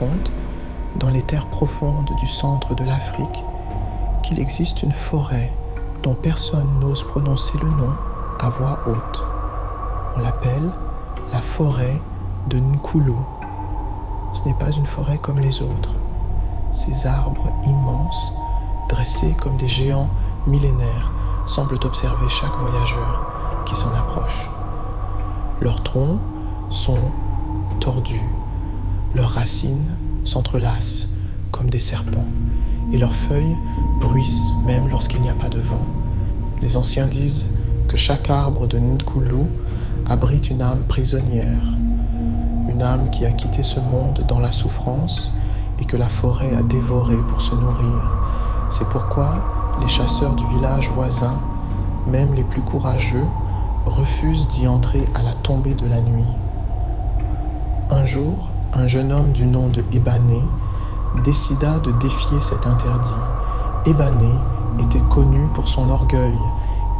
raconte, dans les terres profondes du centre de l'Afrique, qu'il existe une forêt dont personne n'ose prononcer le nom à voix haute. On l'appelle la forêt de Nkulu. Ce n'est pas une forêt comme les autres. Ces arbres immenses, dressés comme des géants millénaires, semblent observer chaque voyageur qui s'en approche. Leurs troncs sont tordus, leurs racines s'entrelacent comme des serpents, et leurs feuilles bruissent même lorsqu'il n'y a pas de vent. Les anciens disent que chaque arbre de Nkulu abrite une âme prisonnière, une âme qui a quitté ce monde dans la souffrance et que la forêt a dévoré pour se nourrir. C'est pourquoi les chasseurs du village voisin, même les plus courageux, refusent d'y entrer à la tombée de la nuit. Un jour, un jeune homme du nom de Ebané décida de défier cet interdit. Ebané était connu pour son orgueil.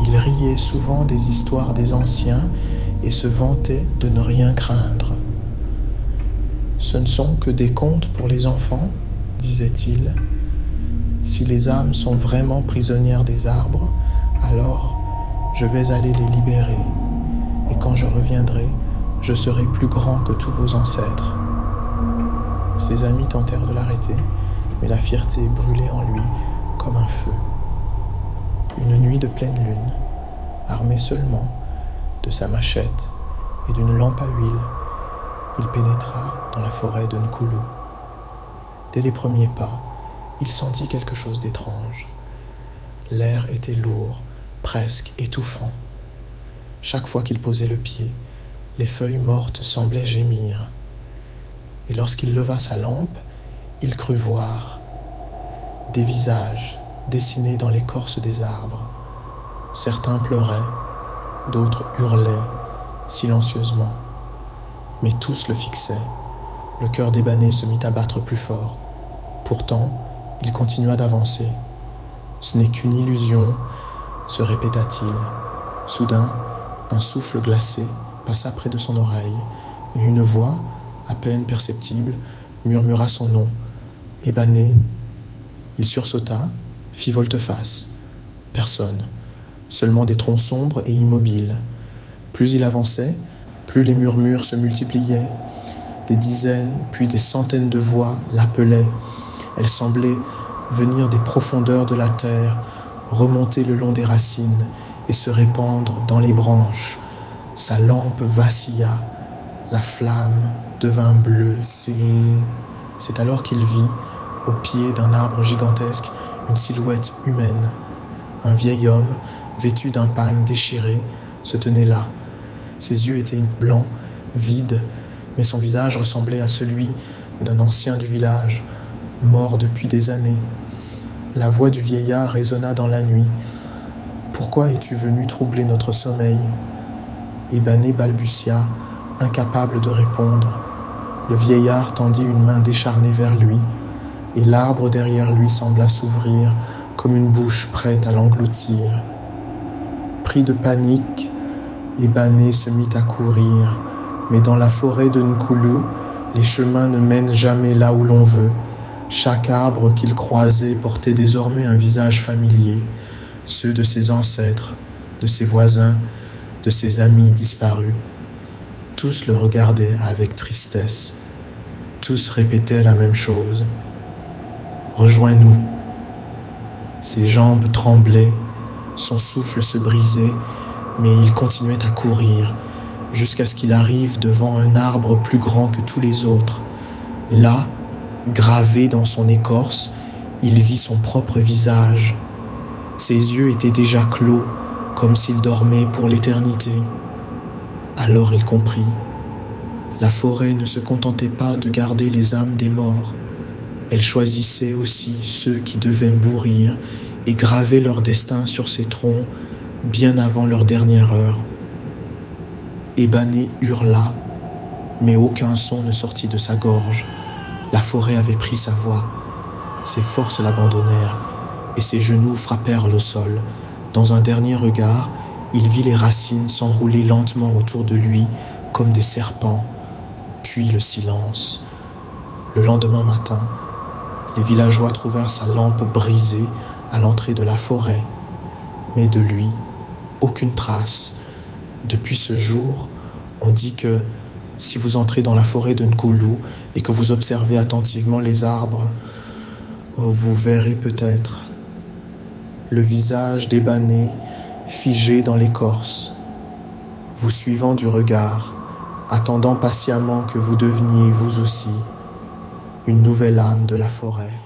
Il riait souvent des histoires des anciens et se vantait de ne rien craindre. « Ce ne sont que des contes pour les enfants, disait-il. Si les âmes sont vraiment prisonnières des arbres, alors je vais aller les libérer, et quand je reviendrai, je serai plus grand que tous vos ancêtres. » Ses amis tentèrent de l'arrêter, mais la fierté brûlait en lui comme un feu. Une nuit de pleine lune, armé seulement de sa machette et d'une lampe à huile, il pénétra dans la forêt de Nkulu. Dès les premiers pas, il sentit quelque chose d'étrange. L'air était lourd, presque étouffant. Chaque fois qu'il posait le pied, les feuilles mortes semblaient gémir. Et lorsqu'il leva sa lampe, il crut voir des visages dessinés dans l'écorce des arbres. Certains pleuraient, d'autres hurlaient silencieusement. Mais tous le fixaient. Le cœur d'Ebané se mit à battre plus fort. Pourtant, il continua d'avancer. Ce n'est qu'une illusion, se répéta-t-il. Soudain, un souffle glacé passa près de son oreille, et une voix, à peine perceptible, murmura son nom. Ebané. Il sursauta, fit volte-face. Personne, seulement des troncs sombres et immobiles. Plus il avançait, plus les murmures se multipliaient. Des dizaines, puis des centaines de voix l'appelaient. Elles semblaient venir des profondeurs de la terre, remonter le long des racines et se répandre dans les branches. Sa lampe vacilla, la flamme devint bleue. C'est alors qu'il vit, au pied d'un arbre gigantesque, une silhouette humaine. Un vieil homme, vêtu d'un pagne déchiré, se tenait là. Ses yeux étaient blancs, vides, mais son visage ressemblait à celui d'un ancien du village, mort depuis des années. La voix du vieillard résonna dans la nuit. « Pourquoi es-tu venu troubler notre sommeil ?» Ebané balbutia, incapable de répondre. Le vieillard tendit une main décharnée vers lui, et l'arbre derrière lui sembla s'ouvrir comme une bouche prête à l'engloutir. Pris de panique, Ebané se mit à courir, mais dans la forêt de Nkulu, les chemins ne mènent jamais là où l'on veut. Chaque arbre qu'il croisait portait désormais un visage familier, ceux de ses ancêtres, de ses voisins, de ses amis disparus. Tous le regardaient avec tristesse. Tous répétaient la même chose. « Rejoins-nous !» Ses jambes tremblaient, son souffle se brisait, mais il continuait à courir, jusqu'à ce qu'il arrive devant un arbre plus grand que tous les autres. Là, gravé dans son écorce, il vit son propre visage. Ses yeux étaient déjà clos, comme s'il dormait pour l'éternité. Alors il comprit. La forêt ne se contentait pas de garder les âmes des morts. Elle choisissait aussi ceux qui devaient mourir et gravait leur destin sur ses troncs bien avant leur dernière heure. Ebané hurla, mais aucun son ne sortit de sa gorge. La forêt avait pris sa voix. Ses forces l'abandonnèrent et ses genoux frappèrent le sol. Dans un dernier regard, il vit les racines s'enrouler lentement autour de lui comme des serpents. Puis le silence. Le lendemain matin, les villageois trouvèrent sa lampe brisée à l'entrée de la forêt, mais de lui, aucune trace. Depuis ce jour, on dit que si vous entrez dans la forêt de Nkulu et que vous observez attentivement les arbres, vous verrez peut-être le visage débané, figé dans l'écorce, vous suivant du regard, attendant patiemment que vous deveniez vous aussi une nouvelle âme de la forêt.